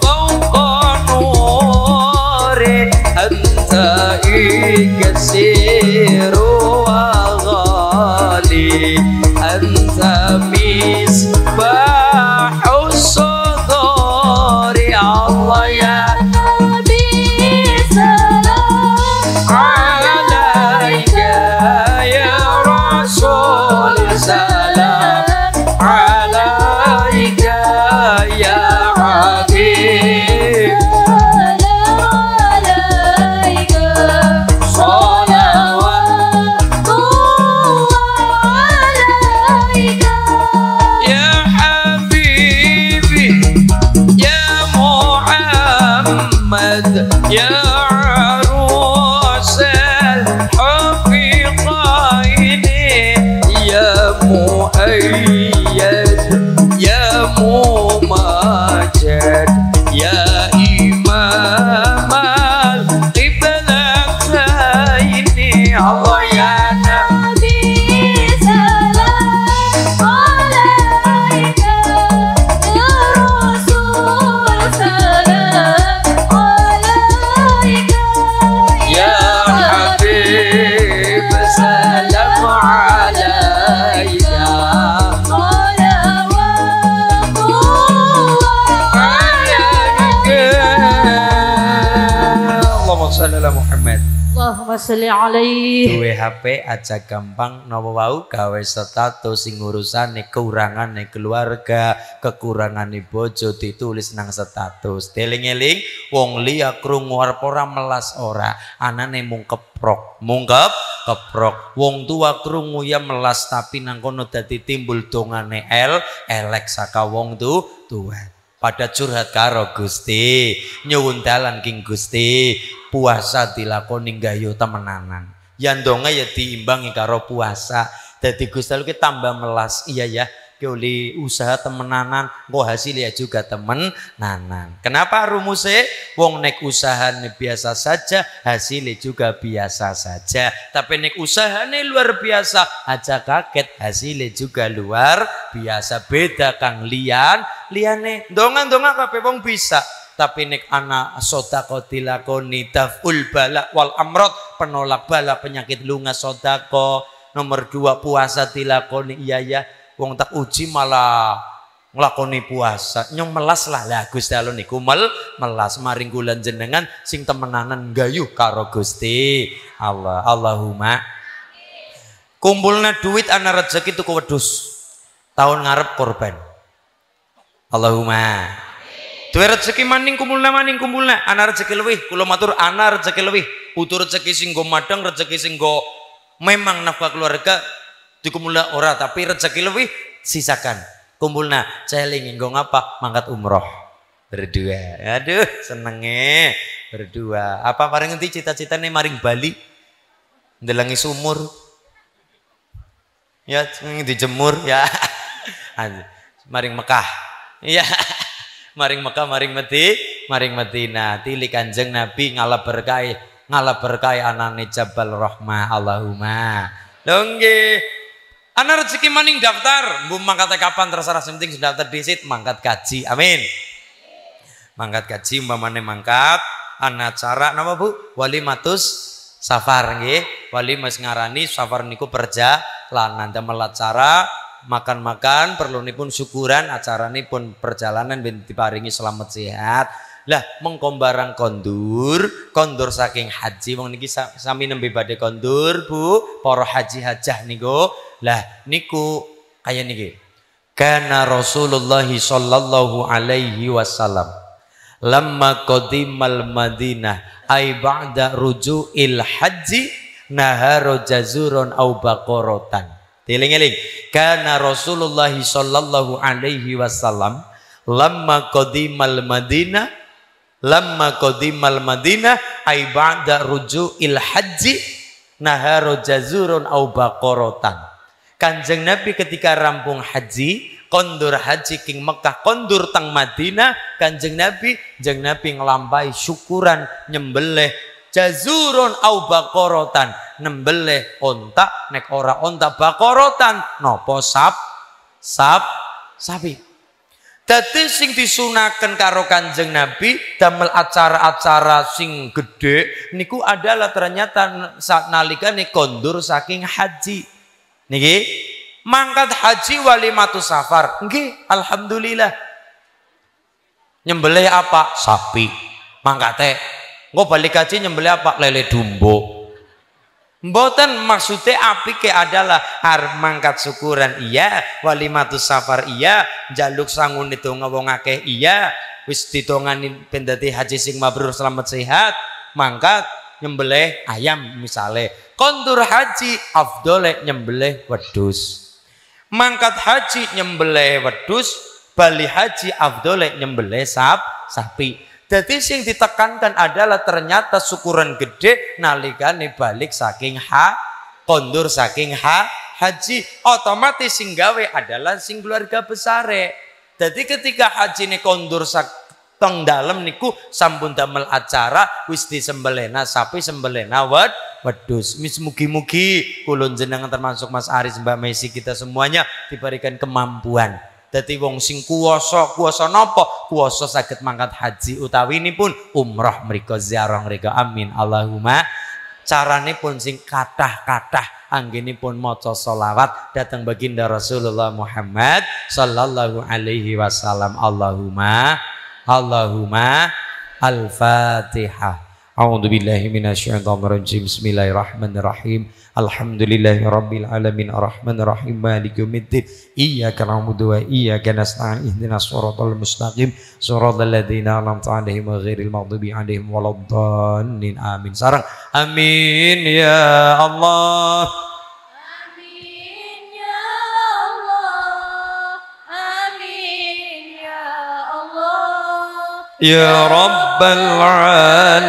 فوق نور أنت كثير وغالي أنت مصباح الصدور الله يا نبي سلام عليك يا رسول سلام عليك يا حبيب سلام عليك صلوات الله عليك يا حبيبي يا محمد يا عروس الحفيظين يا مؤيد يا ممجد يا إمام القبلتين الله يا نبي سلام عليك يا رسول سلام عليك يا حبيب سلام عليك صلوات الله عليك اللهم صل على محمد Allahumma sholli alaihi. duwe HP aja gampang napa wau gawe status sing urusane keurangane keluarga, kekurangane bojo ditulis nang status. Deling-eling wong liya krungu arep ora melas ora, anane mung keprok. Wong tua krungu ya melas tapi nang kono dadi timbul dongane elek saka wong tua. Pada curhat karo Gusti, nyuwun dalan King Gusti, puasa dilakoni gayo temenanan. Yandonga ya diimbangi karo puasa. Dadi Gusti lu tambah melas. Iya ya, ki usaha temenanan, kok hasilnya juga temenanan. Kenapa rumusnya? Wong nek usahane biasa saja, hasilnya juga biasa saja. Tapi nek usahane luar biasa, aja kaget hasilnya juga luar biasa. Beda kang liane dongan-dongan kabeh wong bisa. Tapi nek ana sedekah dilakoni daful bala wal amrad, penolak bala penyakit lunga sedekah. Nomor 2 puasa dilakoni iya ya. Wong tak uji malah nglakoni puasa nyong melas lah Gusti Allah niku melas maring kula jenengan sing temenanan gayuh karo Gusti Allah. Allahumma kumpulna duit ana rezeki tuku wedhus tahun ngarep korban. Allahumma duwe rezeki maning kumpulna ana rezeki luwih kula matur ana rezeki luwih utur rezeki sing go madang rezeki sing go memang nafkah keluarga dikumpulna ora tapi rezeki lebih sisakan kumpulna celing nggo ngapa mangkat umroh berdua. Aduh senenge berdua. Apa paling ngerti cita-citane maring Bali ndelangi sumur ya dijemur ya maring Mekah ya maring Mekah maring Madinah tili Kanjeng Nabi ngalah berkah anane Jabal Rahmah. Allahumma dongge ana rezeki maning daftar mbok mangkat kapan terserah penting sudah daftar disit mangkat kaji. Amin. Mangkat kaji umpamane mangkat ana acara napa Bu? Walimatus safar nggih. Walimah ngarani safar niku perjalanan damel acara makan-makan perlunipun syukuran acaranipun perjalanan ben diparingi selamat sehat. Lah mengko barang kondur saking haji wong niki sami nembe badhe kondur Bu para haji hajah niku. Lah niku kaya niki Kana Rasulullah sallallahu alaihi wasallam lamma qadimal Madinah ay ba'da ruju'il haji naharo jazurun au baqaratan. Dieling-eling. Kana Rasulullah sallallahu alaihi wasallam lamma qadimal Madinah ay ba'da ruju'il haji naharo jazurun au baqaratan. Kanjeng Nabi ketika rampung haji, kondur haji king Mekah, kondur tang Madinah, Kanjeng Nabi ngelampai syukuran nyembelih jazurun au baqaratan, nembelih onta nek ora onta baqaratan nopo sapi. Dadi sing disunaken karo Kanjeng Nabi damel acara-acara sing gede niku adalah ternyata saat nalikane kondur saking haji. Niki mangkat haji walimatu safar. Nggih, alhamdulillah. Nyembelih apa? Sapi. Mangkate. Engko balik haji nyembelih apa? Lele dumbo. Mboten maksudnya apike adalah mangkat syukuran iya, walimatu safar iya, jaluk sangun itu wong akeh iya, wis ditongani ben dadi haji sing mabrur selamat sehat, mangkat nyembelih ayam misale. Kondur haji afdole nyembelih wedhus. Mangkat haji nyembelih wedhus, bali haji afdole nyembelih sapi. Jadi sing ditekankan adalah ternyata syukuran gede nalikane balik saking kondur saking haji, otomatis sing gawe adalah sing keluarga besare. Jadi ketika haji ne kondur teng dalem niku sampun damel acara wis disembelihna sapi sembelihna wedhus. Mugi-mugi kula jenengan termasuk Mas Aris, Mbak Messi, kita semuanya diberikan kemampuan. Dadi wong sing kuwasa napa? Kuwasa saged mangkat haji utawi ini pun umrah mriko ziarah mriko. Amin Allahumma. Carane pun sing kathah-kathah anggenipun maca selawat dhateng baginda Rasulullah Muhammad sallallahu alaihi wasallam. Allahumma Al-Fatihah. A'udzu billahi minasyaitonir rajim. Bismillahirrahmanirrahim. Alhamdulillahirabbil alamin arrahmanir rahim maliki yaumiddin. Iyyaka na'budu wa iyyaka nasta'in. Ihdinas shiratal mustaqim. Shiratal ladzina an'amta 'alaihim ghairil maghdubi 'alaihim waladdallin. Amin. Sareng amin ya Allah. Ya Rabbal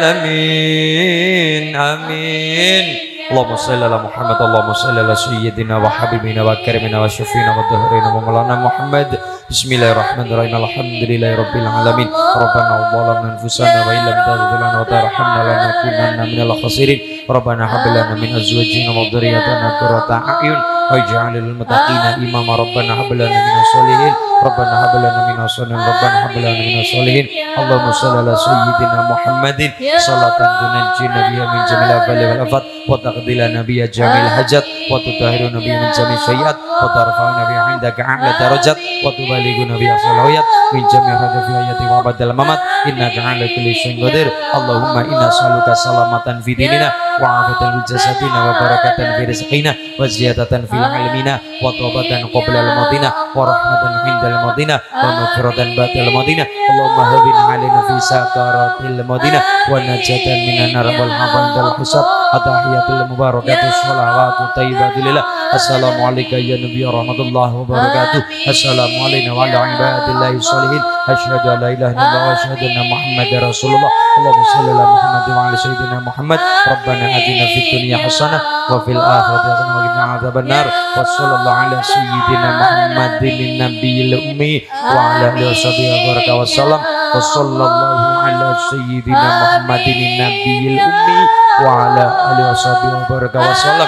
Alamin. Amin. Allahumma salli ala Muhammad. Allahumma salli ala Sayyidina wa Habibina wa Karimina wa Syafina wa Dhuhrina wa Maulana Muhammad. Bismillahirrahmanirrahim. Alhamdulillahi Rabbil Alamin. Rabbana zalamna anfusana wa illam taghfir lana wa tarhamna lanakunanna minal khasirin. Rabbana hab lana min azwajina wa dhurriyyatina qurrata a'yun waj'alil muttaqina imama. Rabbana hab lana minas solihin. Rabbana hab lana minas solihin. Rabbana hab lana minas solihin. Allahumma shalli ala sayyidina Muhammadin salatan tunajjina biha min jamil afali wal afat wa taqdilana biha jamil hajat wa tutahhiruna biha min jamil sayyiat wa tarfa'una biha 'indaka a'la darajat wa tubalighuna biha salawat min jamil hadafi ayati wa badal mamat innaka 'ala kulli syai'in qadir. Allahumma inna nas'aluka salamatan fi dinina wa 'afatan fi jasadina wa barakatan fi rizqina wa ziyadatan fil ilmina wa tawbatan qabla al-mautina wa rahmatan 'indal mautina wa maghfiratan ba'dal mautina. Allahumma habina 'alaina fi sakaratil mautina wa najatan minan nar wal hafal hisab. Atahiyatul mubarakatuh shalawatu thayyibatillah. Assalamu alayka ya nabiy rahmatullahi wa barakatuh. Assalamu alayna wa ala ibadillahi sholihin. Asyhadu an la ilaha illallah wa asyhadu anna Muhammadar Rasulullah. Allahumma shalli ala Muhammad wa ala sayyidina Muhammad. Rabbana atina fid dunya hasanah wa fil akhirati hasanah wa qina adzabannar. Wa sallallahu ala sayyidina Muhammadin nabiyil ummi wa ala alihi washabihi wa sallam. Wa sallallahu ala sayyidina Muhammadin nabiyil ummi wa ala alihi wa sallam wa baraka wa sallam.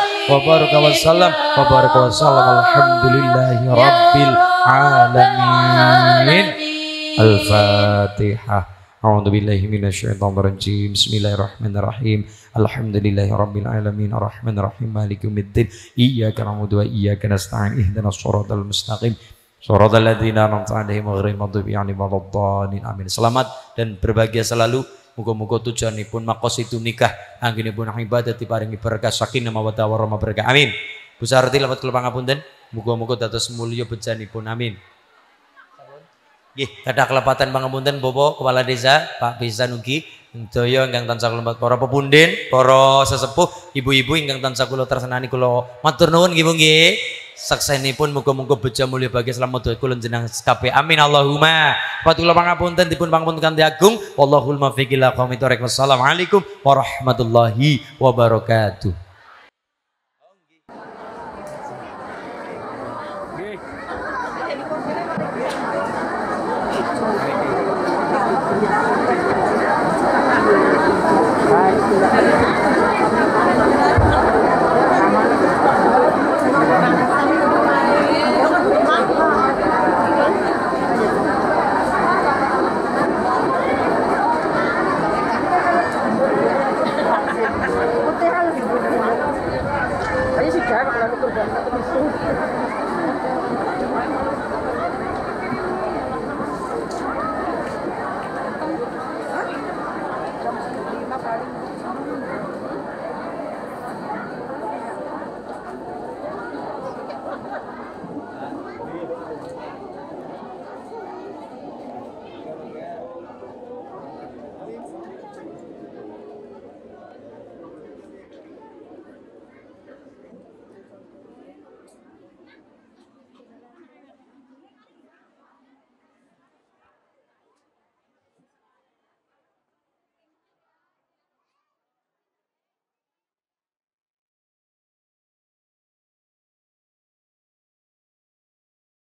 Alhamdulillahi rabbil alamin. Al-Fatihah. A'udzu billahi minasyaitonir rajim. Bismillahirrahmanirrahim. Alhamdulillahi rabbil alamin arrahmanir rahim maliki yaumiddin. Iyyaka na'budu wa iyyaka nasta'in. Ihdinas shiratal mustaqim. Shiratal ladzina an'amta 'alaihim ghairil maghdubi 'alaihim waladdallin. Amin. Selamat dan berbahagia selalu. Muga-muga tujuanipun maqasidun nikah anggenipun ibadah diparingi berkah sakinah mawaddah warahmah barakah. Amin. Bu Sarti lewat kula pangapunten. Muga-muga dados mulya bejanipun. Amin. Nggih, kathah kelepatan pangapunten Bapak Kepala Desa, Pak Pisan ugi sedaya ingkang tansah kula para pepunden, para sesepuh, ibu-ibu ingkang tansah kula tresnani kula matur nuwun nggih nggih. Saksenipun muga-muga beja mulya bahagia selamat doa kula jenengan kabeh. Amin Allahumma. Patula pangapunten dipun pangapunten kanthi agung. Wallahul muwaffiq ila aqwamit thoriq. Wassalamualaikum warahmatullahi wabarakatuh.